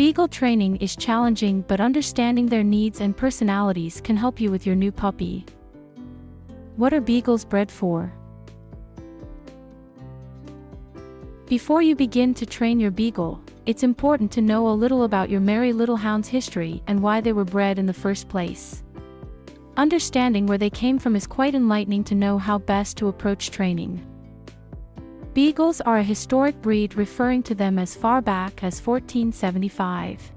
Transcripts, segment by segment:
Beagle training is challenging, but understanding their needs and personalities can help you with your new puppy. What are beagles bred for? Before you begin to train your beagle, it's important to know a little about your merry little hound's history and why they were bred in the first place. Understanding where they came from is quite enlightening to know how best to approach training. Beagles are a historic breed, referring to them as far back as 1475.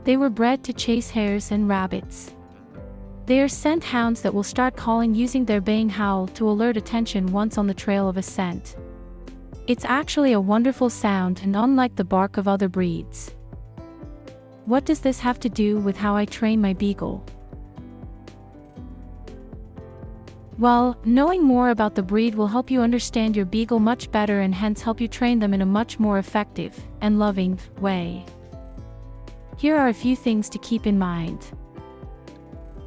They were bred to chase hares and rabbits. They are scent hounds that will start calling using their baying howl to alert attention once on the trail of a scent. It's actually a wonderful sound and unlike the bark of other breeds. What does this have to do with how I train my beagle? Well, knowing more about the breed will help you understand your beagle much better and hence help you train them in a much more effective and loving way. Here are a few things to keep in mind.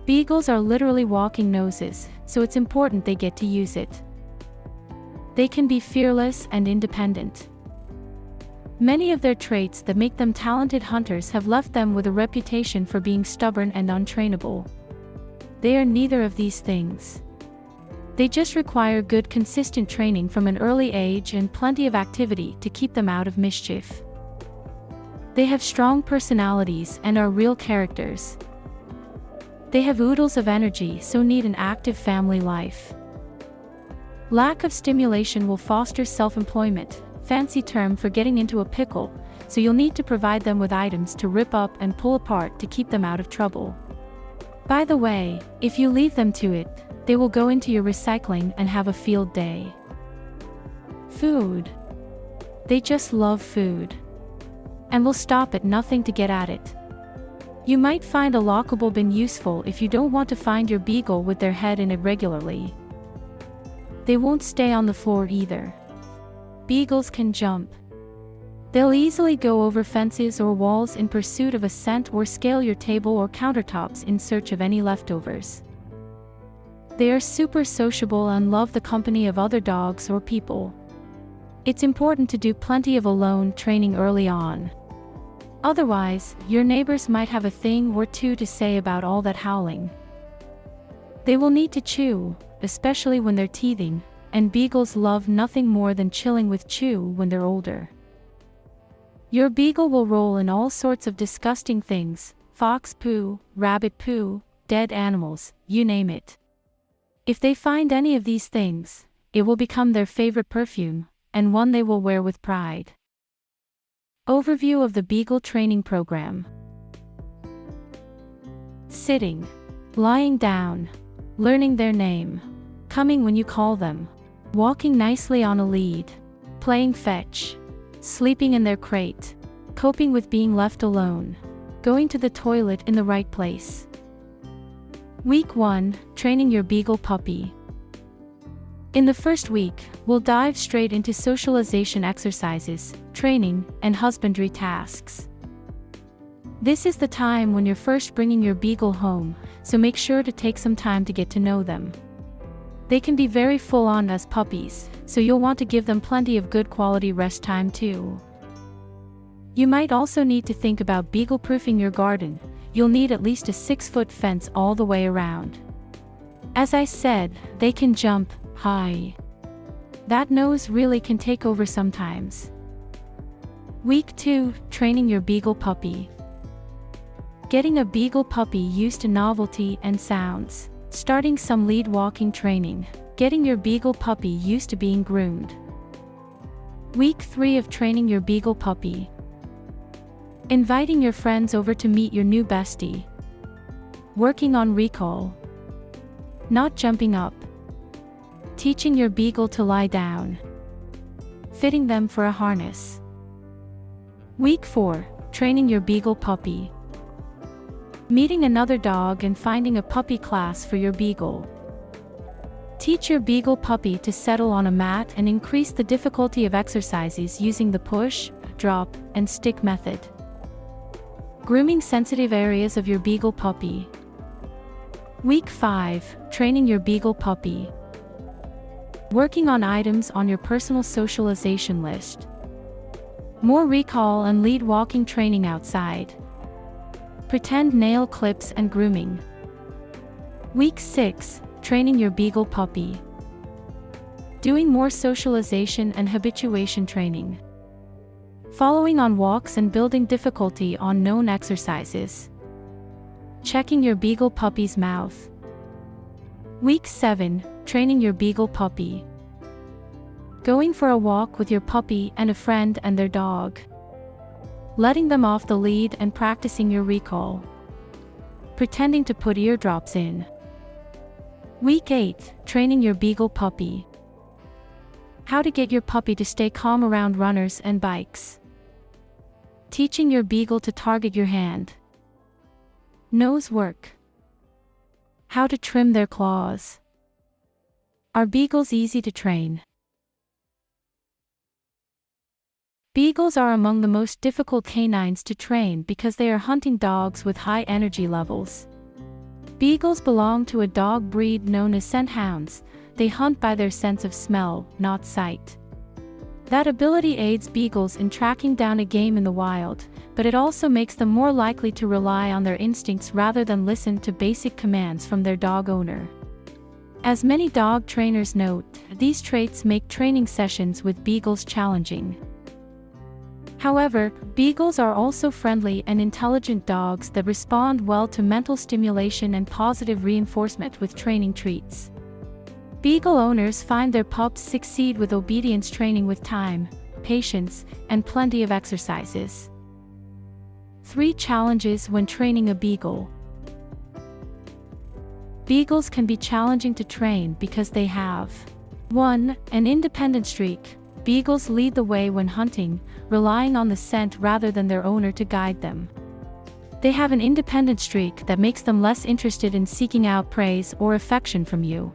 Beagles are literally walking noses, so it's important they get to use it. They can be fearless and independent. Many of their traits that make them talented hunters have left them with a reputation for being stubborn and untrainable. They are neither of these things. They just require good consistent training from an early age and plenty of activity to keep them out of mischief. They have strong personalities and are real characters. They have oodles of energy, so need an active family life. Lack of stimulation will foster self-employment, fancy term for getting into a pickle, so you'll need to provide them with items to rip up and pull apart to keep them out of trouble. By the way, if you leave them to it, they will go into your recycling and have a field day. Food. They just love food. And will stop at nothing to get at it. You might find a lockable bin useful if you don't want to find your beagle with their head in it regularly. They won't stay on the floor either. Beagles can jump. They'll easily go over fences or walls in pursuit of a scent or scale your table or countertops in search of any leftovers. They are super sociable and love the company of other dogs or people. It's important to do plenty of alone training early on. Otherwise, your neighbors might have a thing or two to say about all that howling. They will need to chew, especially when they're teething, and beagles love nothing more than chilling with chew when they're older. Your beagle will roll in all sorts of disgusting things: fox poo, rabbit poo, dead animals, you name it. If they find any of these things, it will become their favorite perfume, and one they will wear with pride. Overview of the Beagle Training Program. Sitting. Lying down. Learning their name. Coming when you call them. Walking nicely on a lead. Playing fetch. Sleeping in their crate. Coping with being left alone. Going to the toilet in the right place. Week 1, training your beagle puppy. In the first week, we'll dive straight into socialization exercises, training, and husbandry tasks. This is the time when you're first bringing your beagle home, so make sure to take some time to get to know them. They can be very full-on as puppies, so you'll want to give them plenty of good quality rest time too. You might also need to think about beagle-proofing your garden. You'll need at least a 6-foot fence all the way around. As I said, they can jump high. That nose really can take over sometimes. Week 2, training your beagle puppy. Getting a beagle puppy used to novelty and sounds. Starting some lead walking training. Getting your beagle puppy used to being groomed. Week 3 of training your beagle puppy. Inviting your friends over to meet your new bestie. Working on recall. Not jumping up. Teaching your beagle to lie down. Fitting them for a harness. Week 4, training your beagle puppy. Meeting another dog and finding a puppy class for your beagle. Teach your beagle puppy to settle on a mat and increase the difficulty of exercises using the push, drop, and stick method. Grooming sensitive areas of your beagle puppy. Week 5, training your beagle puppy. Working on items on your personal socialization list. More recall and lead walking training outside. Pretend nail clips and grooming. Week 6, training your Beagle puppy. Doing more socialization and habituation training. Following on walks and building difficulty on known exercises. Checking your Beagle puppy's mouth. Week 7, training your Beagle puppy. Going for a walk with your puppy and a friend and their dog. Letting them off the lead and practicing your recall. Pretending to put eardrops in. Week 8, training your Beagle puppy. How to get your puppy to stay calm around runners and bikes. Teaching your Beagle to target your hand. Nose work. How to trim their claws. Are Beagles easy to train? Beagles are among the most difficult canines to train because they are hunting dogs with high energy levels. Beagles belong to a dog breed known as scent hounds. They hunt by their sense of smell, not sight. That ability aids Beagles in tracking down a game in the wild, but it also makes them more likely to rely on their instincts rather than listen to basic commands from their dog owner. As many dog trainers note, these traits make training sessions with Beagles challenging. However, Beagles are also friendly and intelligent dogs that respond well to mental stimulation and positive reinforcement with training treats. Beagle owners find their pups succeed with obedience training with time, patience, and plenty of exercises. 3 challenges when training a Beagle. Beagles can be challenging to train because they have 1. An independent streak. Beagles lead the way when hunting, relying on the scent rather than their owner to guide them. They have an independent streak that makes them less interested in seeking out praise or affection from you.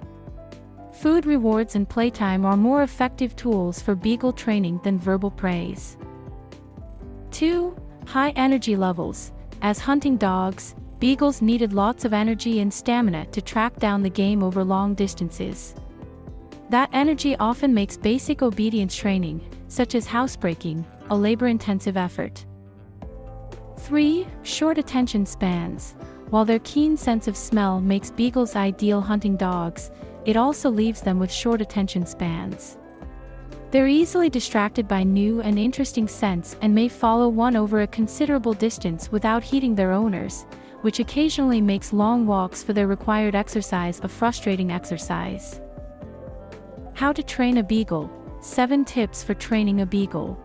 Food rewards and playtime are more effective tools for Beagle training than verbal praise. 2. High energy levels. As hunting dogs, Beagles needed lots of energy and stamina to track down the game over long distances. That energy often makes basic obedience training, such as housebreaking, a labor-intensive effort. 3. Short attention spans. While their keen sense of smell makes Beagles ideal hunting dogs, it also leaves them with short attention spans. They're easily distracted by new and interesting scents and may follow one over a considerable distance without heeding their owners, which occasionally makes long walks for their required exercise a frustrating exercise. How to train a Beagle. 7 tips for training a Beagle.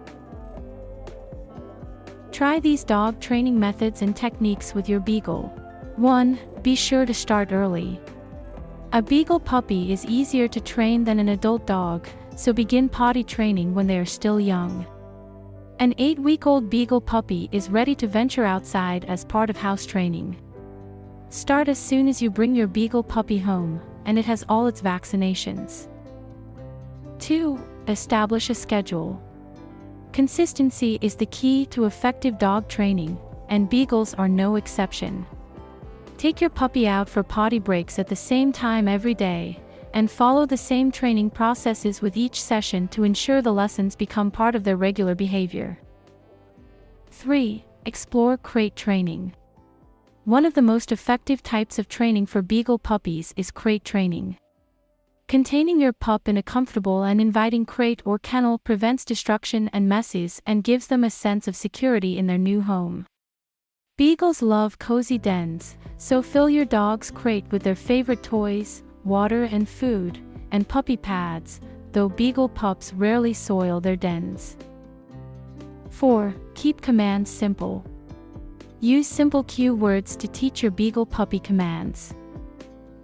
Try these dog training methods and techniques with your Beagle. 1. Be sure to start early. A Beagle puppy is easier to train than an adult dog, so begin potty training when they are still young. An 8-week-old Beagle puppy is ready to venture outside as part of house training. Start as soon as you bring your Beagle puppy home, and it has all its vaccinations. 2. Establish a schedule. Consistency is the key to effective dog training, and Beagles are no exception. Take your puppy out for potty breaks at the same time every day, and follow the same training processes with each session to ensure the lessons become part of their regular behavior. 3. Explore crate training. One of the most effective types of training for Beagle puppies is crate training. Containing your pup in a comfortable and inviting crate or kennel prevents destruction and messes and gives them a sense of security in their new home. Beagles love cozy dens, so fill your dog's crate with their favorite toys, water and food, and puppy pads, though Beagle pups rarely soil their dens. 4. Keep commands simple. Use simple cue words to teach your Beagle puppy commands.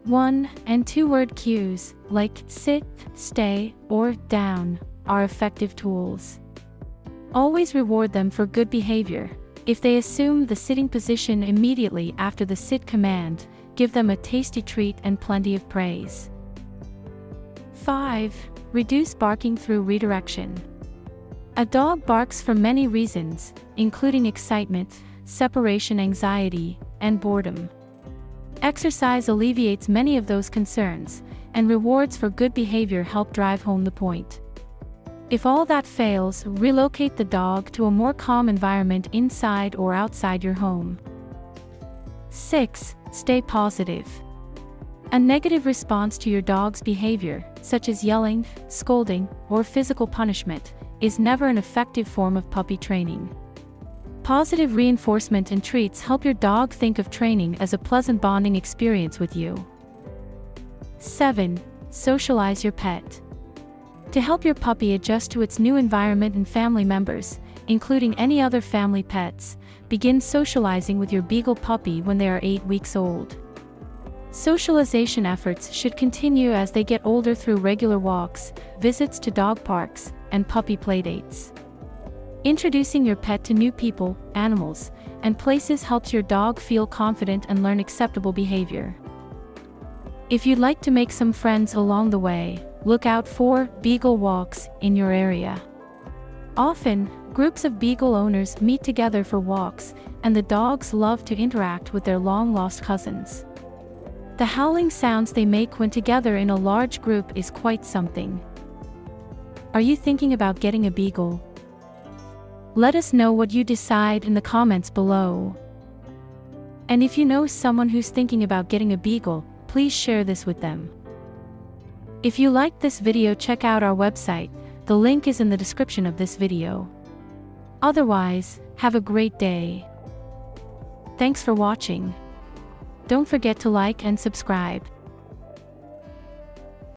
1- and 2-word cues, like sit, stay, or down, are effective tools. Always reward them for good behavior. If they assume the sitting position immediately after the sit command, give them a tasty treat and plenty of praise. 5. Reduce barking through redirection. A dog barks for many reasons, including excitement, separation anxiety, and boredom. Exercise alleviates many of those concerns, and rewards for good behavior help drive home the point. If all that fails, relocate the dog to a more calm environment inside or outside your home. 6. Stay positive. A negative response to your dog's behavior, such as yelling, scolding, or physical punishment, is never an effective form of puppy training. Positive reinforcement and treats help your dog think of training as a pleasant bonding experience with you. 7. Socialize your pet. To help your puppy adjust to its new environment and family members, including any other family pets, begin socializing with your Beagle puppy when they are 8 weeks old. Socialization efforts should continue as they get older through regular walks, visits to dog parks, and puppy playdates. Introducing your pet to new people, animals, and places helps your dog feel confident and learn acceptable behavior. If you'd like to make some friends along the way, look out for Beagle walks in your area. Often, groups of Beagle owners meet together for walks, and the dogs love to interact with their long-lost cousins. The howling sounds they make when together in a large group is quite something. Are you thinking about getting a Beagle? Let us know what you decide in the comments below. And if you know someone who's thinking about getting a Beagle, please share this with them. If you liked this video, check out our website. The link is in the description of this video. Otherwise, have a great day. Thanks for watching. Don't forget to like and subscribe.